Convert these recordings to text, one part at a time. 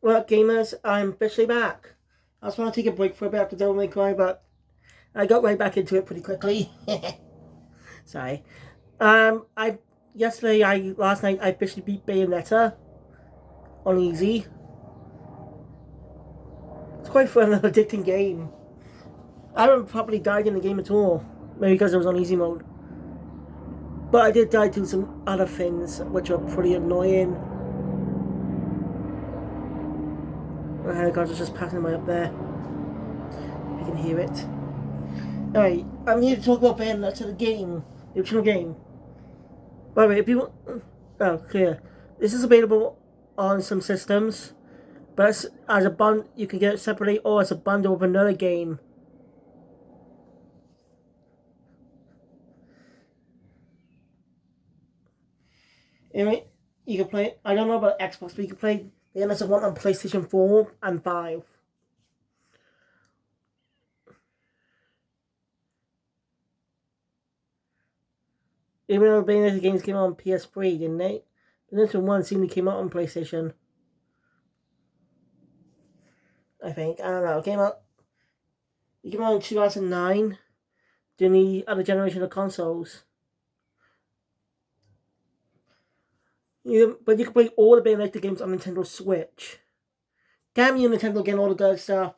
Well, gamers, I'm officially back. I was going to take a break for a bit after Devil May Cry, but I got right back into it pretty quickly. Sorry. I last night I officially beat Bayonetta on easy. It's quite fun, an addicting game. I haven't properly died in the game at all, maybe because it was on easy mode. But I did die to some other things which are pretty annoying. My helicopter's just passing by up there. You can hear it. Alright, I'm here to talk about Bayonetta, the game, the original game. By the way, if people. Oh, clear. This is available on some systems, but as a bundle, you can get it separately or as a bundle with another game. Anyway, you can play. I don't know about Xbox, but you can play the Bayonetta 1 on PlayStation 4 and 5. Even though Bayonetta games came out on PS3, didn't they? Bayonetta 1 seemed to came out on PlayStation. I think. I don't know. It came out in 2009 during the other generation of consoles. But you can play all the Bayonetta games on Nintendo Switch. Damn you, Nintendo, getting all the good stuff.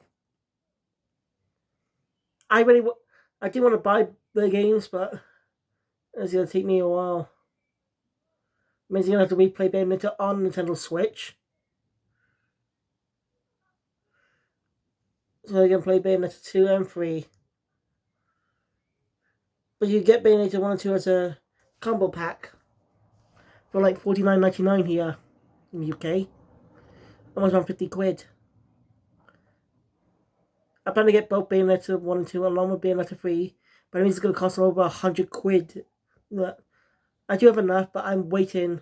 I do want to buy the games, but it's gonna take me a while. It means you're gonna have to replay Bayonetta on Nintendo Switch. So you can play Bayonetta 2 and 3. But you get Bayonetta 1 and 2 as a combo pack for like $49.99 here in the UK. Almost around 50 quid. I plan to get both Bayonetta 1 and 2 along with Bayonetta 3, but it means it's going to cost over 100 quid. I do have enough, but I'm waiting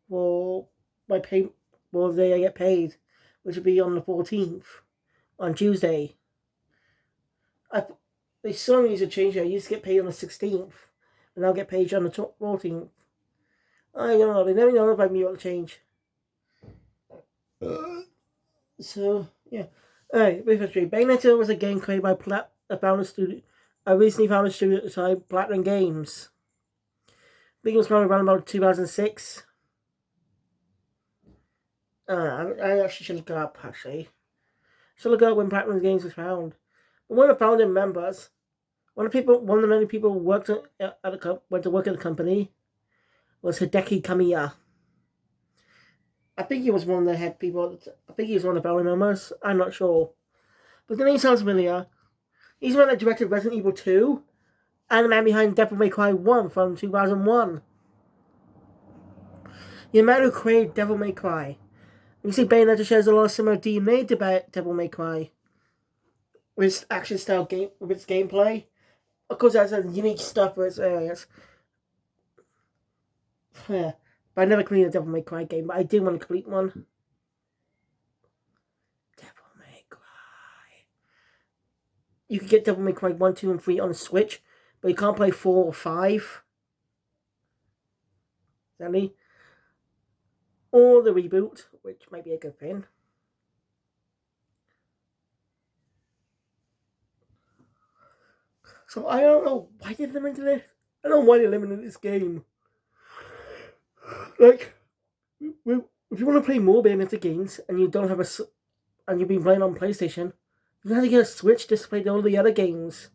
for my pay for the day I get paid, which will be on the 14th, on Tuesday. They still need to change it. I used to get paid on the 16th, and I'll get paid on the 14th. I don't know. They never know about me what to change. So, yeah. Alright, brief history. Bayonetta was a game created by a recently founded studio at the time, Platinum Games. I think it was founded around about 2006. I actually should look it up, actually. Should look up when Platinum Games was founded. But one of the founding members, one of the many people who went to work at the company, was Hideki Kamiya. I think he was one of the head people. I think he was one of the founding members. I'm not sure. But the name sounds familiar. He's the one that directed Resident Evil 2 and the man behind Devil May Cry 1 from 2001. The man who created Devil May Cry. You see, Bayonetta shares a lot of similar DNA to Devil May Cry. With its action style game, with its gameplay. Of course, it has some unique stuff for its areas. Yeah. But I never completed a Devil May Cry game, but I did want to complete one. Devil May Cry. You can get Devil May Cry 1, 2, and 3 on the Switch, but you can't play 4 or 5. Sadly. Or the reboot, which might be a good thing. So I don't know why they limited this. I don't know why they limited this game. Like, if you want to play more Bayonetta games and you don't have and you've been playing on PlayStation, you have to get a Switch to play all the other games.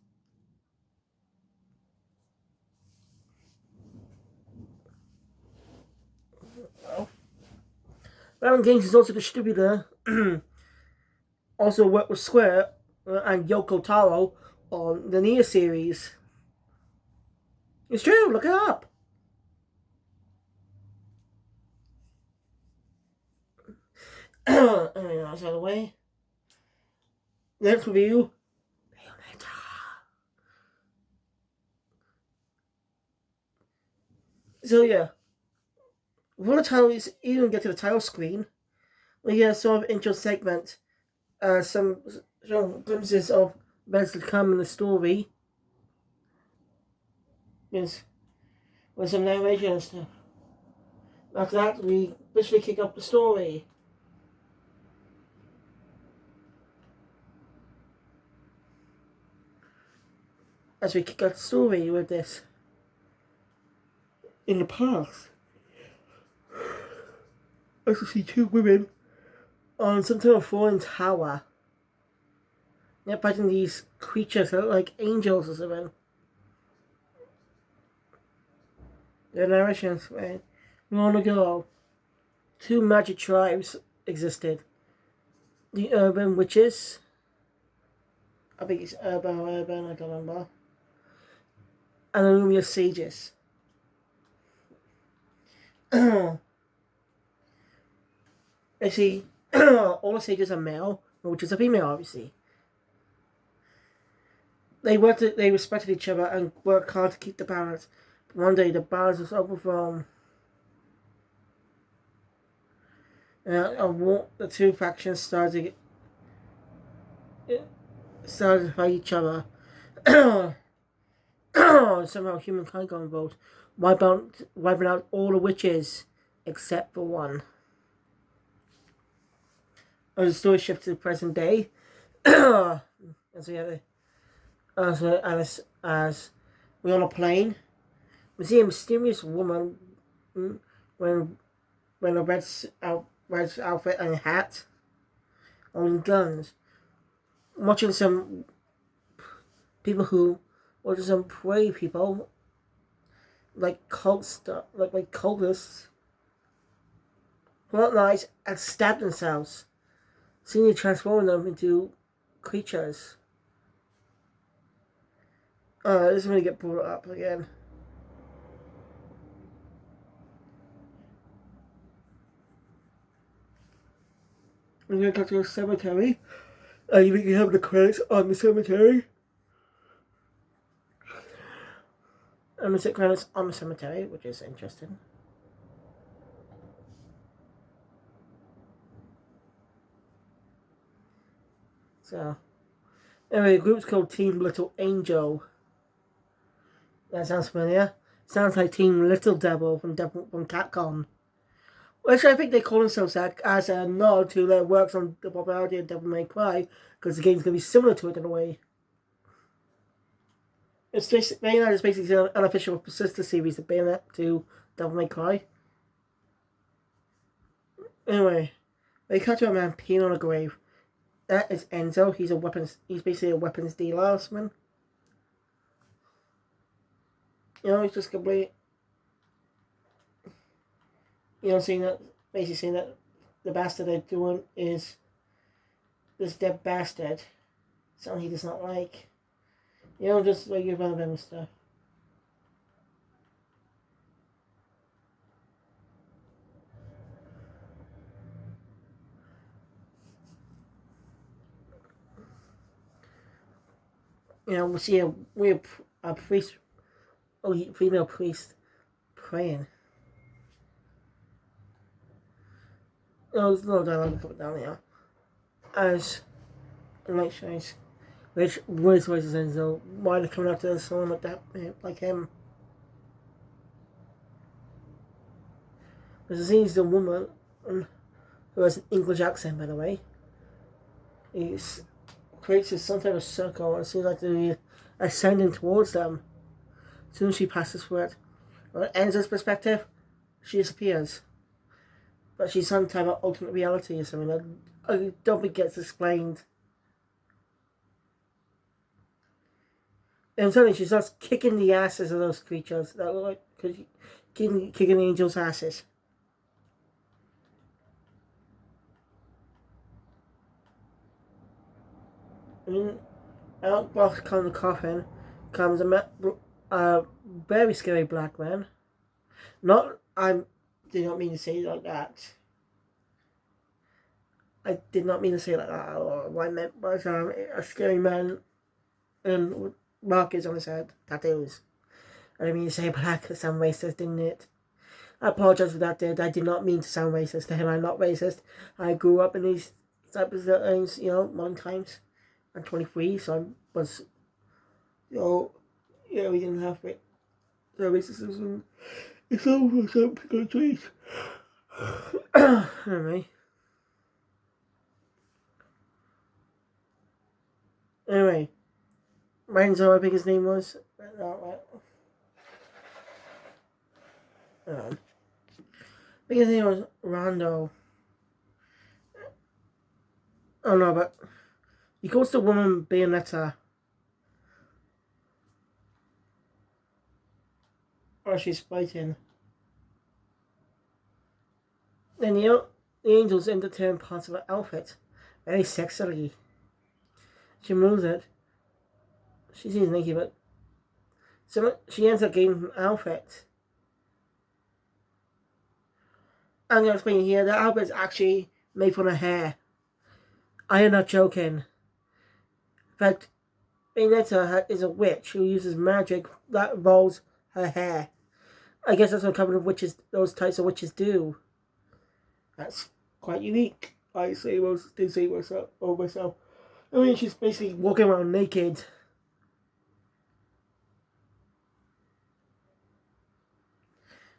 Platinum Games is also a distributor. Also worked with Square and Yoko Taro on the Nier series. It's true, look it up. Anyway, that's out of the way. Next review, Bayonetta. So yeah, before the title is even get to the title screen, we get a sort of intro segment, some glimpses of events to come in the story, with some narration and stuff. After that, we officially kick off the story. as we kick our story with this. In the past, I used to see two women on some kind of fallen tower. They're fighting these creatures that look like angels or something. The narrations, right? Long ago, two magic tribes existed. The urban witches. I think it's urban, I don't remember. And the luminous sages. You see, all the sages are male, witches are female, obviously. They respected each other and worked hard to keep the balance. But one day, the balance was overthrown. The two factions started to fight each other. Somehow humankind got involved, wiping out all the witches except for one. As the story shifts to the present day, as we're on a plane, we see a mysterious woman wearing a red outfit and a hat, holding guns, watching some people some prey people, like cultists, pull out knives and stab themselves, seemingly transforming them into creatures. This is going to get brought up again. I'm going to go to a cemetery. You can have the credits on the cemetery. And the credits on the cemetery, which is interesting. So, anyway, the group's called Team Little Angel. That sounds familiar. Sounds like Team Little Devil from Capcom. Which I think they call themselves that as a nod to their works on the popularity of Devil May Cry, because the game's going to be similar to it in a way. Bayonetta is basically an unofficial sister series of Bayonetta to Devil May Cry. Anyway, they cut to a man peeing on a grave. That is Enzo. He's basically a weapons dealer, man. He's just complete. Saying that the bastard they're doing is this dead bastard. Something he does not like. Just regular relevant stuff. We see a priest, female priest, praying. There's no dialogue coming down here. As the light shines, which voice is Enzo, why they're coming after someone like that, like him. There's a scene is a woman who has an English accent, by the way. He creates some type of circle and seems like they're ascending towards them. As soon as she passes through it, from Enzo's perspective, she disappears. But she's some type of alternate reality or something that I don't think gets explained. And suddenly she starts kicking the asses of those creatures that look like kicking the angels' asses. Out of the coffin comes a very scary black man. Did not mean to say it like that. I did not mean to say it like that. What I meant was a scary man and markers on his head, tattoos. I didn't mean to say black. It sounded racist, didn't it? I apologize for that, I did not mean to sound racist to him. I'm not racist. I grew up in these types of things, modern times. I'm 23, so I was, we didn't have racism. It's over some countries. Anyway, Renzo, I think his name was. I think his name was Rondo. Oh no, but he goes to woman Bayonetta. Or she's fighting. Then the angels entertain parts of her outfit. Very sexily. She moves it. She sees naked, but she ends up getting an outfit. I'm going to explain here, the outfit is actually made from her hair. I am not joking. In fact, Bayonetta is a witch who uses magic that involves her hair. I guess that's what a couple of witches, those types of witches do. That's quite unique. I say most do say myself. I mean, she's basically walking around naked.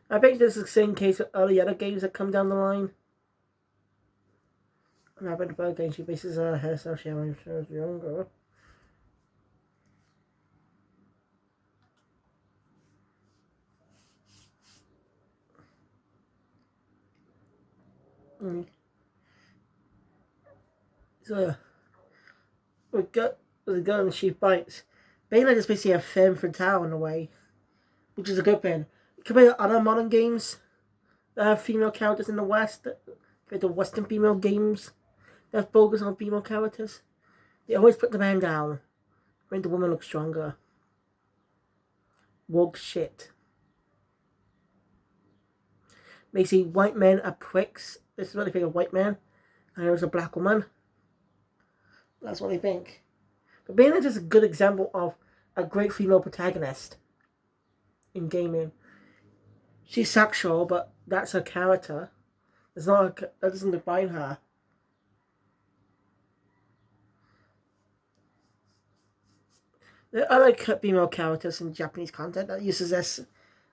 I bet this is the same case with all the other games that come down the line. And I bet the bird game, she bases her hairstyle she had when she was younger. So, with the gun, she bites. Bayonetta is basically a femme fatale in a way, which is a good thing. Compared to other modern games that have female characters in the West, compared to Western female games that focus on female characters, they always put the man down, make the woman look stronger. Woke shit. Basically, white men are pricks. This is what they think of white men. And there's a black woman. That's what they think. But Bayonetta is a good example of a great female protagonist in gaming. She's sexual, but that's her character. That doesn't define her. There are other female characters in Japanese content that uses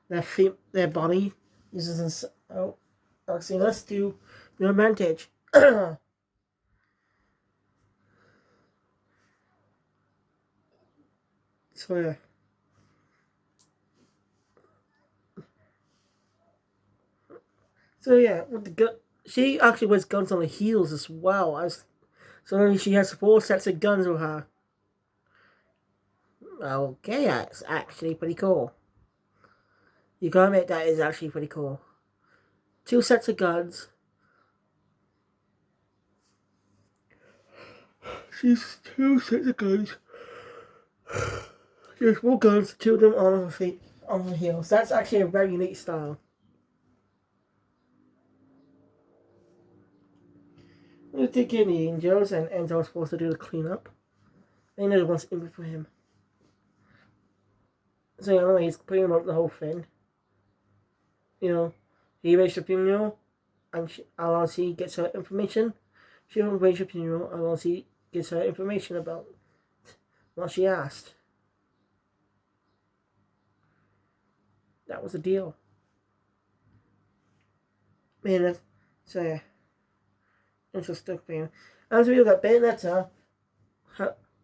their body uses this. Oh, see, let's do the advantage. So yeah. So yeah, with the gun, she actually wears guns on the heels as well. So she has 4 sets of guns with her. Okay, that's actually pretty cool. You gotta admit that is actually pretty cool. 2 sets of guns. She's 2 sets of guns. She has 4 guns, 2 of them on her feet, on her heels. That's actually a very unique style. We're taking the angels, and Enzo's supposed to do the cleanup. Another one's in for him. So you know, he's cleaning up the whole thing. You know, he arranged the funeral, and LRC gets her information. She arranged the funeral, and LRC gets her information about what she asked. That was the deal. Man, so yeah. Interesting thing. As we know that Bayonetta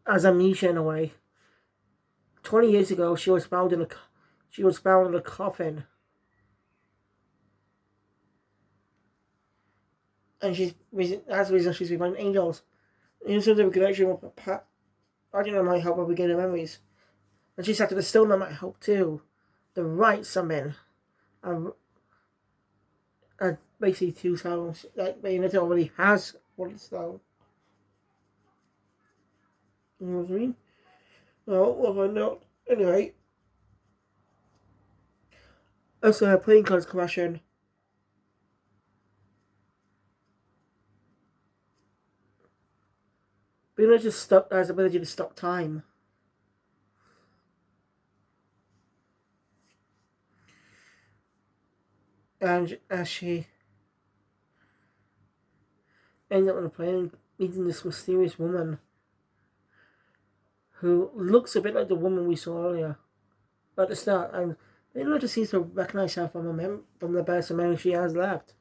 has amnesia in a way. 20 years ago, she was found in a coffin, and that's the reason she's reviving angels. In terms of a connection with I don't know, might help her regain her memories, and she said to the stone that might help too. The right summon, basically 2 stones. Like Bayonetta already has 1 stone. You know what I mean? Well, what I know. Anyway, also a plane car's crashing. Bayonetta has the ability to stop time. And as she ends up on a plane, meeting this mysterious woman who looks a bit like the woman we saw earlier at the start, and Bayonetta seems to recognize her from the best memory she has left.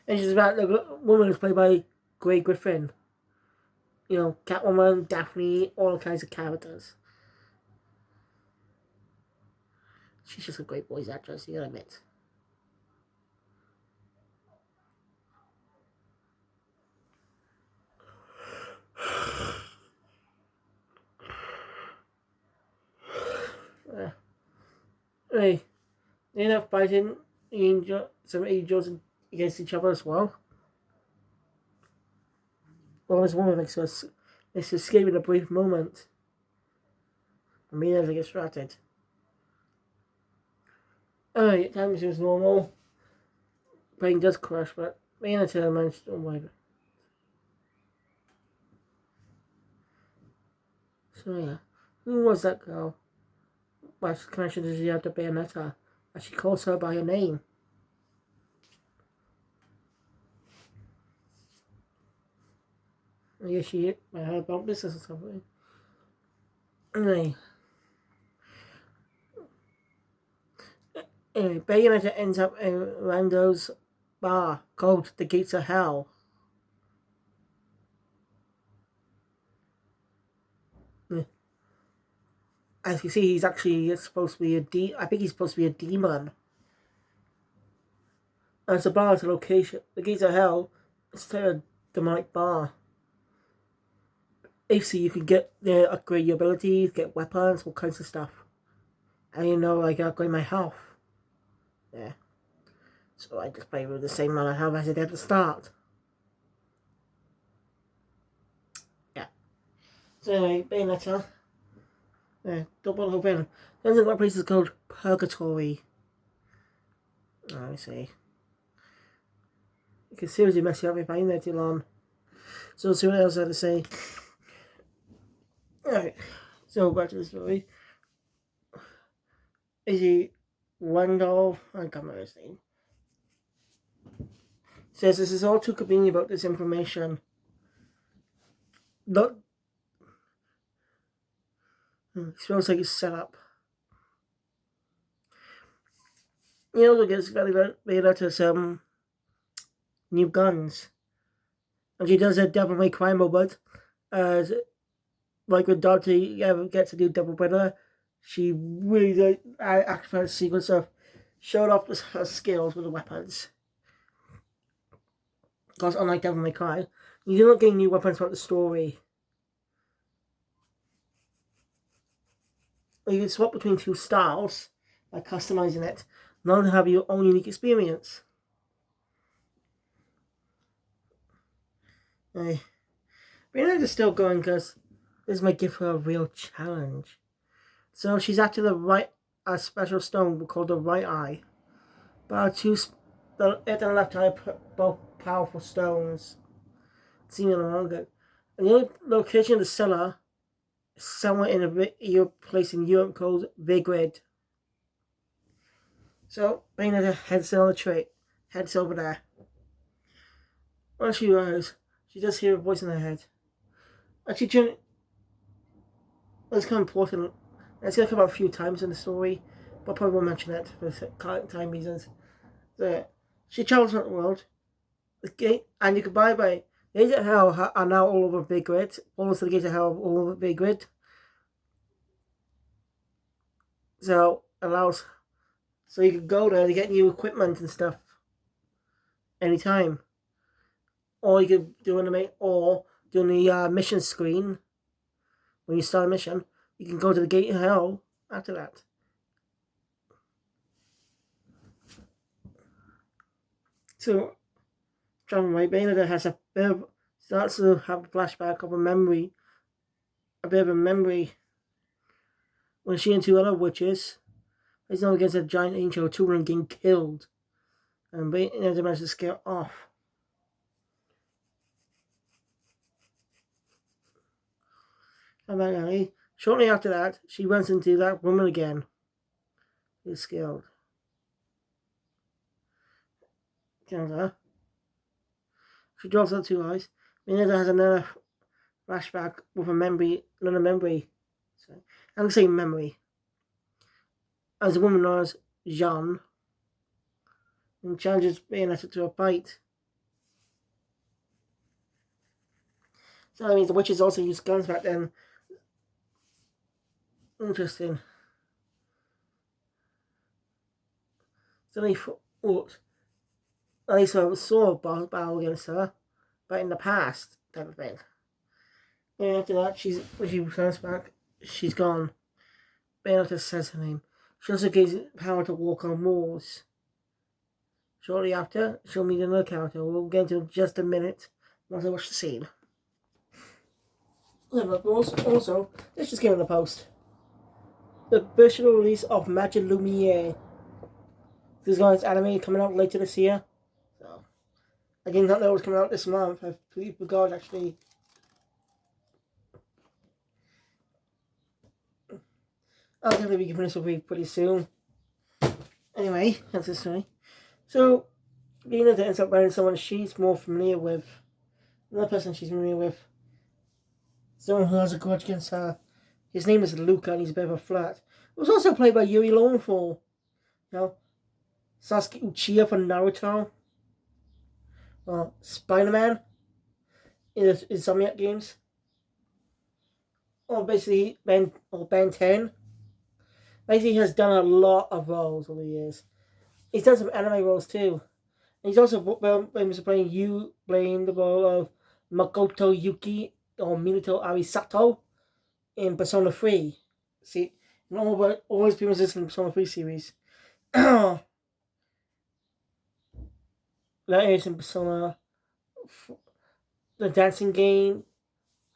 And she's about the woman who's played by Grey Griffin Catwoman, Daphne, all kinds of characters. She's just a great voice actress, you gotta admit. Hey, they end up fighting some angels against each other as well. Well, this woman makes us escape in a brief moment. And me never get distracted. Alright, time seems normal. Brain does crash, but Bayonetta managed to avoid it. So yeah, who was that girl? What connection does she have to Bayonetta? As she calls her by her name. I guess she might have about business or something. Anyway, Bayonetta ends up in Rando's bar called the Gates of Hell. As you see, he's actually supposed to be I think he's supposed to be a demon. As the bar is a location, the Gates of Hell is a demonic bar. Basically, you can get there, upgrade your abilities, get weapons, all kinds of stuff. And upgrade my health. Yeah. So I just play with the same amount of health as I did at the start. Yeah. So anyway, Bayonetta. Yeah, double open. Then there's one place is called Purgatory. Let me see. You can seriously mess you up if I am there too long. So let's see what else I have to say. Alright. So back to the story. Is he Randolph? I can't remember his name. Says this is all too convenient about this information. Not. It smells like it's set up. Look, it's got to some new guns. And she does a Devil May Cry moment. As like when Dante gets a new double winner, she really did actually had a sequence of showing off her skills with the weapons. Because unlike Devil May Cry, you do not get new weapons throughout the story. You can swap between two styles by customizing it, not only have your own unique experience. Bayonetta is still going because this might give her a real challenge. So she's after a special stone called the right eye. But the right and left eye are both powerful stones. Seeming longer. And the only location of the cellar is somewhere in a place in Europe called Vigrid. So Bayonetta heads over there. When she arrives, she does hear a voice in her head. Actually, it's kind of important. It's going to come up a few times in the story, but I probably won't mention it for time reasons. So, she travels around the world, and you can buy by the Gates of Hell are now all over Big Grid. Almost the Gates of Hell all over Big Grid. So you can go there to get new equipment and stuff anytime. Or you could do the mission screen when you start a mission. You can go to the Gate of Hell after that. So, John White Bayonetta starts to have a flashback of a bit of a memory when she and two other witches is now against a giant angel, two of them getting killed, and Bayonetta manages to scare off. Shortly after that, she runs into that woman again. She's scared. Kills her. She draws her two eyes. Bayonetta has another flashback with another memory. Sorry. I'm saying memory. As a woman known as Jean, and challenges Bayonetta to a fight. So that means the witches also used guns back then. Interesting. So they fought. At least I saw a battle against her, but in the past, type of thing. And after that, when she returns back, she's gone. Bayonetta says her name. She also gains power to walk on walls. Shortly after, she'll meet another character. We'll get into just a minute once I watch the scene. Also, let's just get in the post. The virtual release of Magic Lumiere. This guy's anime coming out later this year. So, I did not know it was coming out this month. I forgot actually. I'll definitely be giving this away pretty soon. Anyway, that's the story. So, Bayonetta ends up marrying someone she's more familiar with. Another person she's familiar with. Someone who has a grudge against her. His name is Luca and he's a bit of a flirt. It was also played by Yuri Lowenthal. You know, Sasuke Uchiha from Naruto. Spider-Man in the Insomniac games. Or basically Ben 10. Basically, he has done a lot of roles over the years. He's done some anime roles too. And he's also famous for playing the role of Makoto Yuki or Minato Arisato in Persona 3. See, always famous in the Persona 3 series. That is in Persona, the dancing game,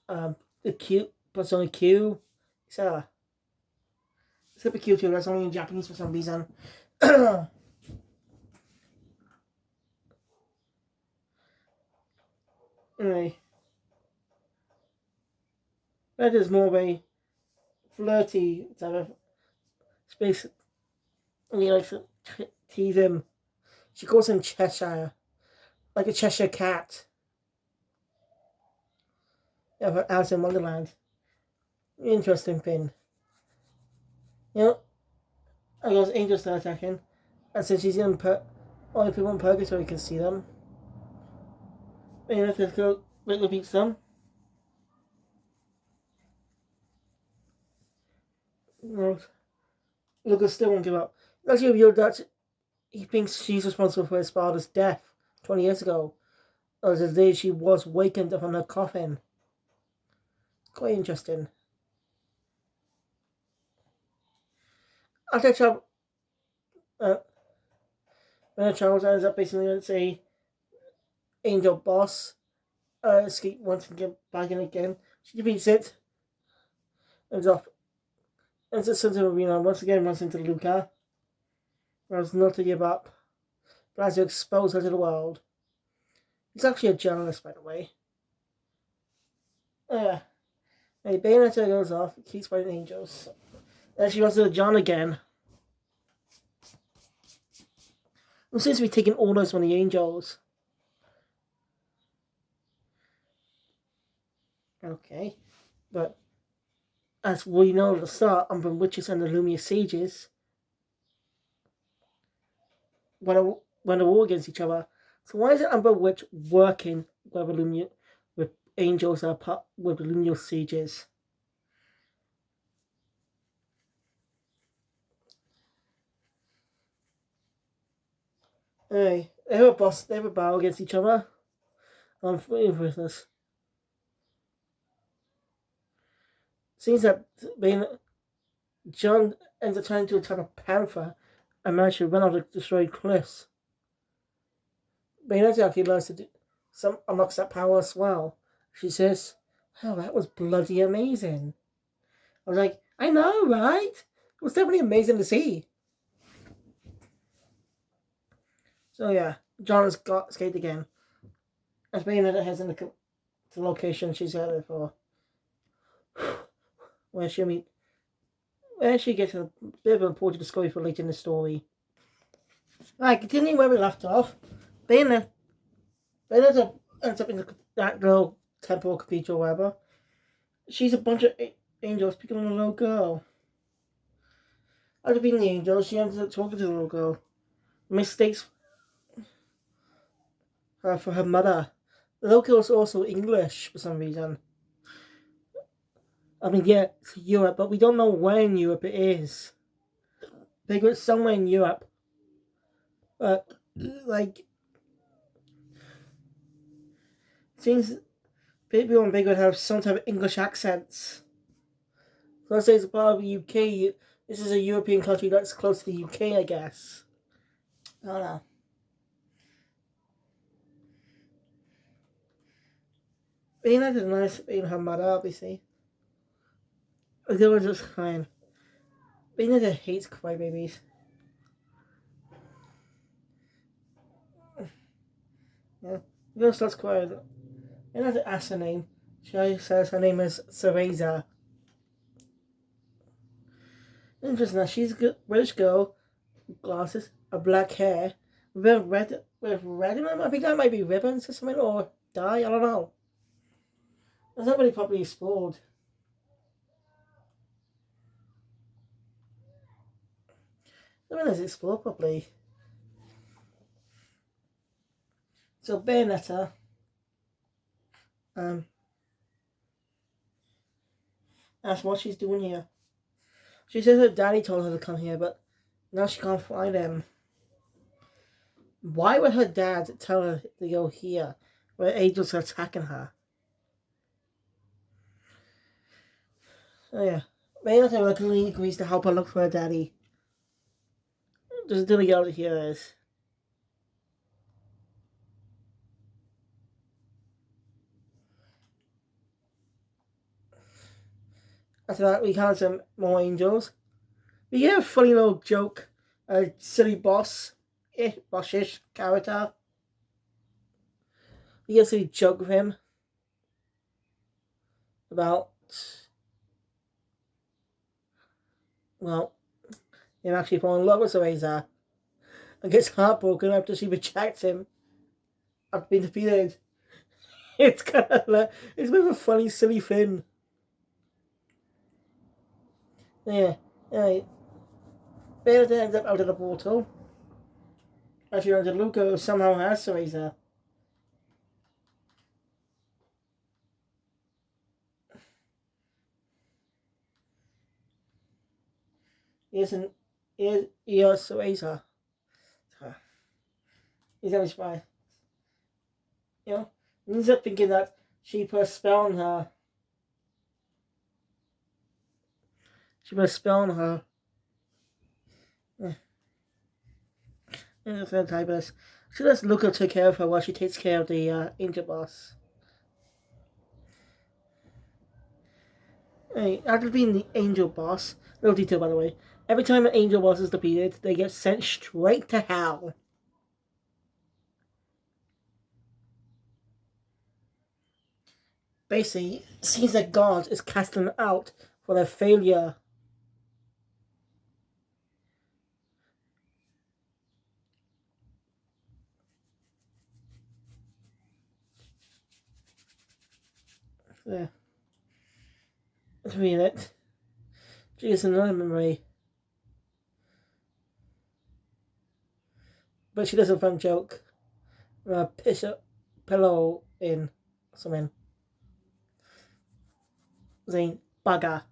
Persona Q, etc. Except for Q2, that's only in Japanese for some reason. Anyway, that is more of a flirty type of space. And he likes to tease him. She calls him Cheshire, like a Cheshire cat. Yeah, Alice in Wonderland. Interesting thing. You know, I guess angels start attacking, and since she's in only people in purgatory can see them. And you have to go repeat them. Lucas still won't give up. Actually revealed that he thinks she's responsible for his father's death 20 years ago. As the day she was wakened up on her coffin. Quite interesting. After Charles ends up basically let's say Angel Boss escape once and get back in again. She defeats it. Ends up into the arena once again runs into Luca. Runs not to give up. Plans to expose her to the world. He's actually a journalist, by the way. Hey, Bayonetta goes off, keeps fighting angels. Then she runs to John again. It seems to be taking orders from the angels. Okay. But as we know at the start, Umbra Witches and the Lumia Sages went a war against each other. So why is it Umbra Witch working with angels that are part with the Lumia Sages? Anyway, they have a battle against each other. Business. Seems that John ends up turning into a type of panther and managed to run out of destroyed cliffs. Bayonetta actually learns to do unlocks that power as well. She says, "Oh, that was bloody amazing." I was like, "I know, right? It was definitely amazing to see." So yeah, John has got escaped again. As Bayonetta heads into the location she's headed for, where she gets a bit of an important discovery for later in the story. Right, continuing where we left off, Bayonetta ends up in that little temple or cathedral or whatever. She's a bunch of angels picking on a little girl. After being the angel, she ends up talking to the little girl. Mistakes her for her mother. The little girl is also English for some reason. I mean, yeah, it's Europe, but we don't know where in Europe it is. They go somewhere in Europe, but like seems people in Big would have some type of English accents. So let's say it's part of the UK. This is a European country that's close to the UK, I guess. I don't know. Bayonetta is nice being her mother, obviously. The others just crying. Bayonetta hates crybabies. Yeah. The girl starts crying. Bayonetta asks her name. She says her name is Cereza. Interesting. Now she's a British girl, glasses, a black hair, with red in them. I think that might be ribbons or something, or dye. I don't know. It's not really properly explored. I mean, it's explored properly. So Bayonetta, um, asks what she's doing here. She says her daddy told her to come here, but now she can't find him. Why would her dad tell her to go here, where angels are attacking her? Oh yeah, Bayonetta luckily agrees to help her look for her daddy. Just until we get out of here is. After that, we have some more angels. We get a funny little joke, a silly bossish character. We get a silly joke with him about, well, him actually falling in love with Cereza and gets heartbroken after she rejects him after being defeated. It's kind of like, it's a bit of a funny, silly thing. Yeah, yeah. Bayonetta ends up out of the portal. As she runs into Luca, who somehow has Cereza. He isn't. He has Cereza. He's only spy. You know? He ends up thinking that she put a spell on her. She put a spell on her. Yeah. It's a typist. She lets Luca take care of her while she takes care of the angel boss. Hey, after being the angel boss, little detail by the way, every time an angel boss is defeated, they get sent straight to hell. Basically, it seems that God is casting them out for their failure. Yeah. Let's read it. Geez, another memory. But she does a fun joke. Piss a pillow in something. Saying bugger.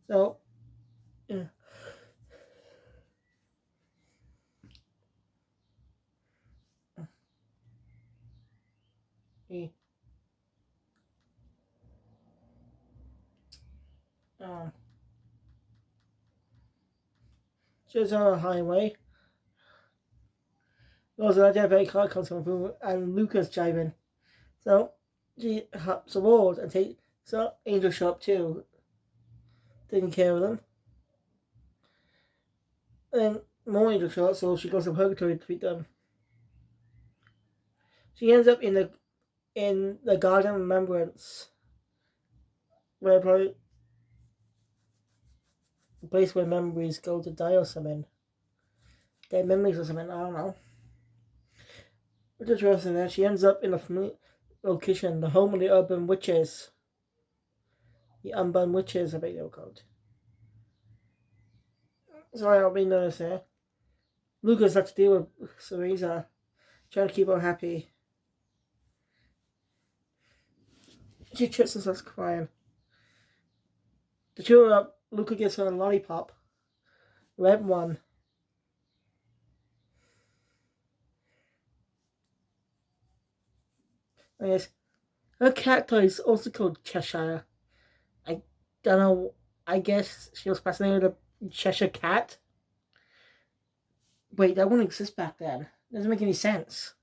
So, yeah. He, um, she's on a highway. Goes on a diabetic car comes from and Lucas driving. So she hops aboard and takes Angel Shop too, taking care of them. And then more Angel Shop, so she goes to Purgatory to beat them. She ends up in the Garden of Remembrance, where probably the place where memories go to die or something. Dead memories or something, I don't know. Which is interesting. Then she ends up in a familiar location, the home of the urban witches. The unborn witches, I think they were called. Sorry, I'll be noticed here. Lucas has to deal with Cereza, trying to keep her happy. She trips and starts crying. To cheer her up, Luca gives her a lollipop. Red one. And yes, her cat toy is also called Cheshire. I don't know. I guess she was fascinated with a Cheshire cat. Wait, that wouldn't exist back then. Doesn't make any sense.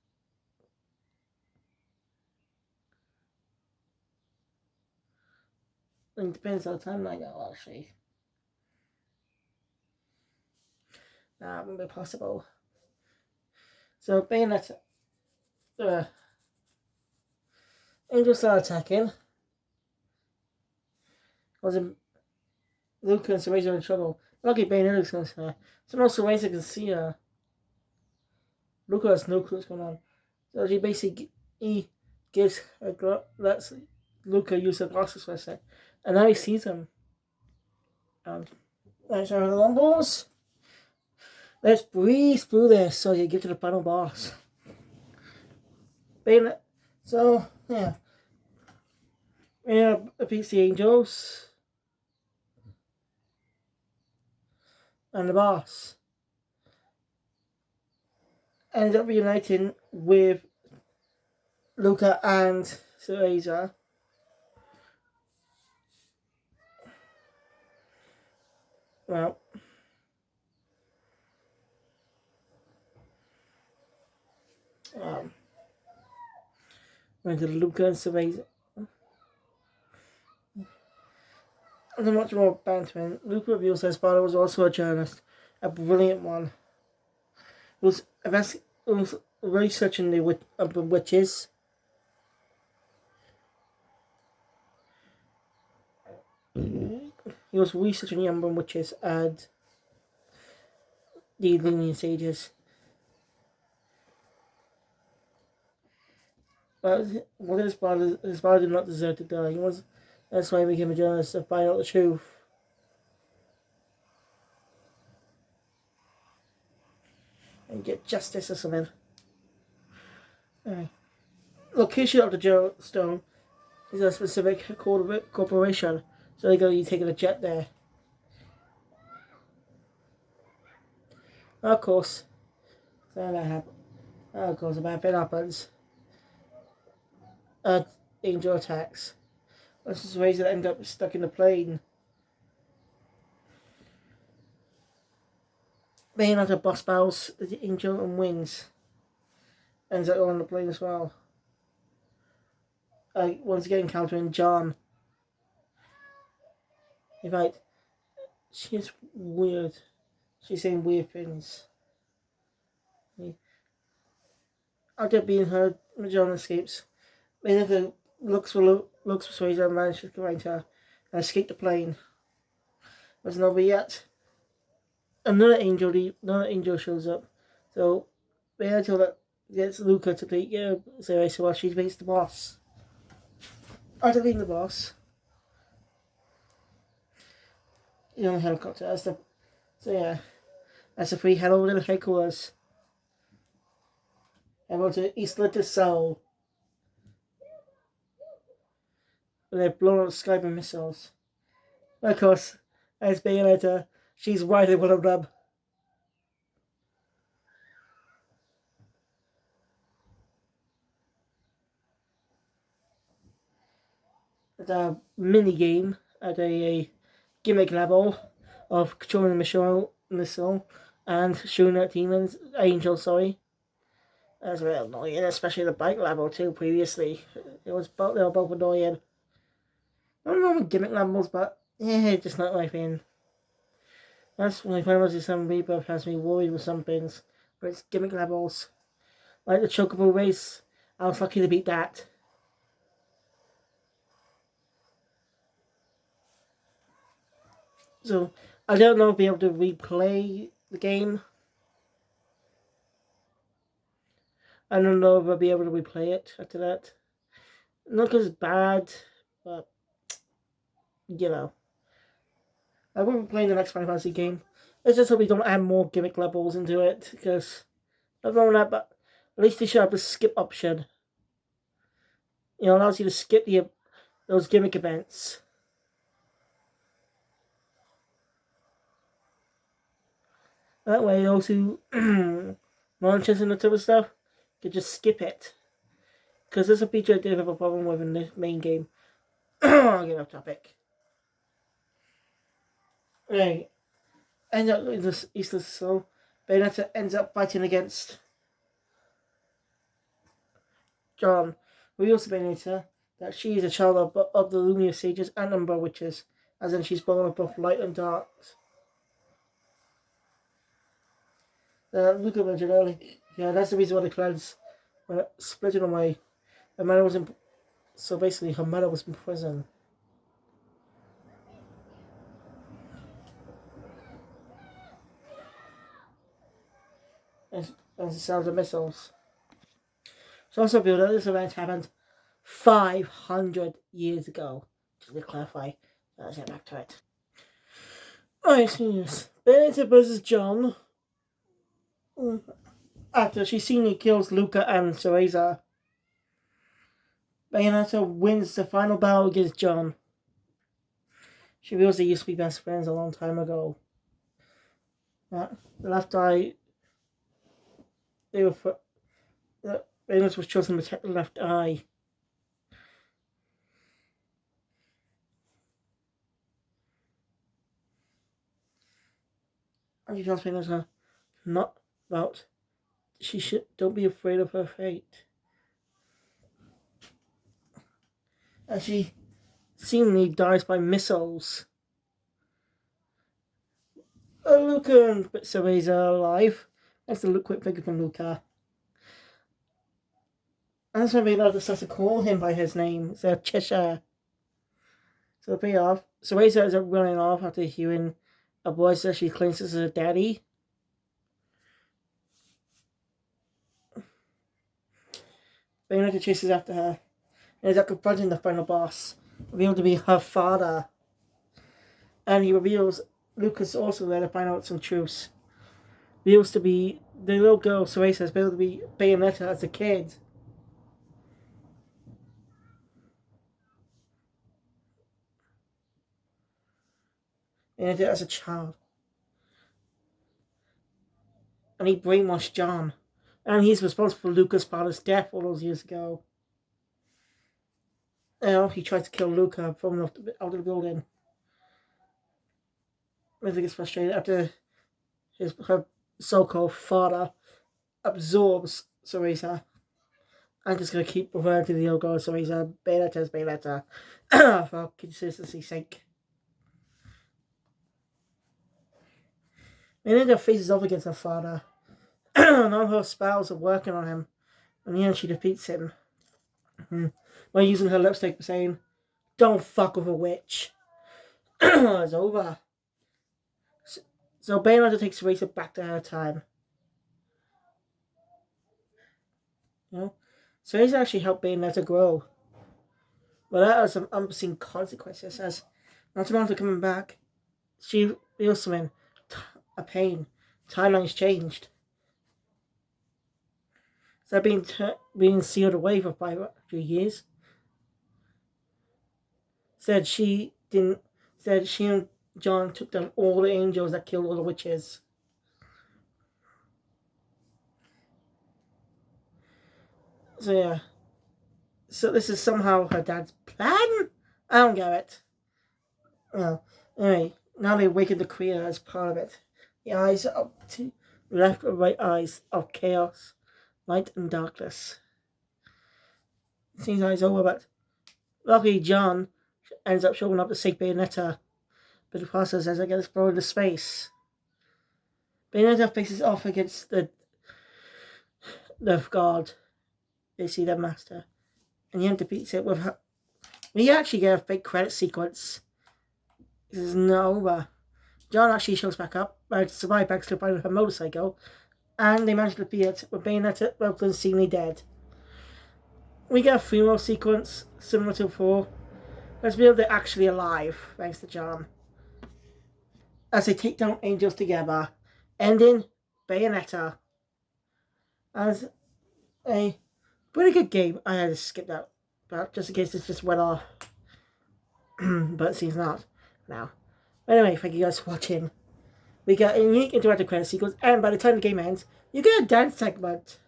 It depends on the timeline, though, actually. That wouldn't be possible. So, Bayonetta. Angel started attacking. Was it Luca and Cereza are in trouble? Lucky Bayonetta's going to her. So now Cereza can see her. Luca has no clue what's going on. So she basically gives her lets Luca use her glasses for a sec. And now he sees him. And let's have the long balls. Let's breeze through this so you get to the final boss. Bayonetta. So, yeah. Beats the angels. And the boss. Ends up reuniting with Luca and Cereza. Well, went to Luca and Cereza. And then much more bantering. Luca reveals his father was also a journalist, a brilliant one. He was researching the witches. He was researching the Umber witches and the Lumion sages. But his father did not deserve to die. That's why he became a journalist to find out the truth. And get justice or something. Anyway. Location of the Stone is a specific corporation. So they're going to be taking a jet there. Of course. So that happens. Of course, a bad thing happens. Angel attacks. This is ways that end up stuck in the plane. Bayonetta boss battles the angel and wins. Ends up on the plane as well. Once again encountering John. In fact, she's weird. She's saying weird things. After being heard, John escapes. Bayonetta looks for Cereza and manages to find her and escape the plane. Wasn't over yet. Another angel shows up. So Bayonetta gets Luca to take Cereza while she beats the boss. After beating the boss, you're on a helicopter. That's the free head over to the headquarters. I go to Isla de Sol. And they've blown up the sky with missiles. Of course, as Bayonetta, she's riding one of them. At a mini game at a gimmick level of controlling the missile and shooting at demons, angels. Sorry, that's real annoying, especially the bike level too. Previously, they were both annoying. I don't know gimmick levels, but yeah, just not my thing. That's when I find out some Rebirth has me worried with some things, but it's gimmick levels. Like the Chocobo race, I was lucky to beat that. So, I don't know if I'll be able to replay the game. I don't know if I'll be able to replay it after that. Not because it's bad, but, you know. I won't be playing the next Final Fantasy game. Let's just hope we don't add more gimmick levels into it, because, not only that, but at least they should have the skip option. You know, allows you to skip those gimmick events. That way, those who not interested in the type of stuff can just skip it. Because there's a feature I did have a problem with in the main game. I'll get off topic. Right. Ends up in this Easter so Bayonetta ends up fighting against John, reveals to Bayonetta that she is a child of the Lumiere Sages and Umbra Witches, as in she's born of both light and dark. Luca mentioned earlier, yeah, that's the reason why the clans were splitting away. Her mother was in, so basically her mother was in prison. As the sounds of missiles. So also build that this event happened 500 years ago. Just to clarify, let's get back to it. Alright, so yes. Bayonetta versus John. After she senior kills Luca and Cereza, Bayonetta wins the final battle against John. She reveals they used to be best friends a long time ago. The left eye. Bayonetta was chosen to protect the left eye. And she tells Bayonetta not about. Don't be afraid of her fate. And she seemingly dies by missiles. Luca and Cereza are alive. That's a quick figure from Luca. And that's when Bayonetta starts to call him by his name. It's Cheshire. So they pay off. Cereza is running off after hearing a voice that she claims is her daddy. Bayonetta chases after her and ends up confronting the final boss, revealed to be her father. And he reveals Lucas also there to find out some truths. Reveals to be the little girl Cereza is revealed to be Bayonetta as a kid. Bayonetta as a child. And he brainwashed John. And he's responsible for Luca's father's death all those years ago. He tried to kill Luca from out of the building. Luca gets frustrated after her so-called father absorbs Cereza. I'm just going to keep referring to the old girl Cereza. Bayonetta's Bayonetta. For consistency's sake. Bayonetta faces off against her father. None of her spells are working on him. In the end, she defeats him. By using her lipstick saying, "Don't fuck with a witch." It's over. So Bayonetta takes Cereza back to her time. Cereza actually helped Bayonetta grow. But that has some unforeseen consequences, as not after coming back, she feels something, a pain. Timeline's changed. So being sealed away for 5 years. Said she and John took down all the angels that killed all the witches. So yeah. So this is somehow her dad's plan? I don't get it. Well, anyway, now they awaken the creator as part of it. The eyes are up to left or right eyes of chaos, light and darkness. Seems like it's over, but luckily John ends up showing up to save Bayonetta, but the process as it gets thrown into space. Bayonetta faces off against the god. They see their master, and he defeats it with her. We actually get a fake credit sequence. This is not over. John actually shows back up, to survive back to her motorcycle, and they manage to defeat it with Bayonetta relatively seemingly dead. We get a funeral sequence similar to before. Let's reveal they're actually alive, thanks to John. As they take down angels together, ending Bayonetta as a pretty good game. I had to skip that, but just in case this just went off. but it seems not now. Anyway, thank you guys for watching. We got a unique interactive credit sequence, and by the time the game ends, you get a dance segment.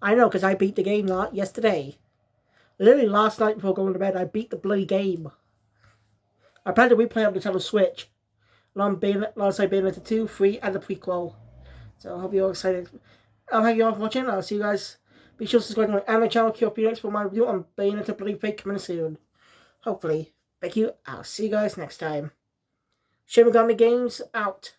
I know, because I beat the game yesterday. Literally last night before going to bed, I beat the bloody game. I plan to replay on the Nintendo Switch, alongside Bayonetta 2, 3, and the prequel. So I hope you're all excited. I'll thank you all for watching. I'll see you guys. Be sure to subscribe to my anime channel, QRP for my review on Bayonetta Bloody Fate coming soon. Hopefully. Thank you. I'll see you guys next time. Shin Megami Games out.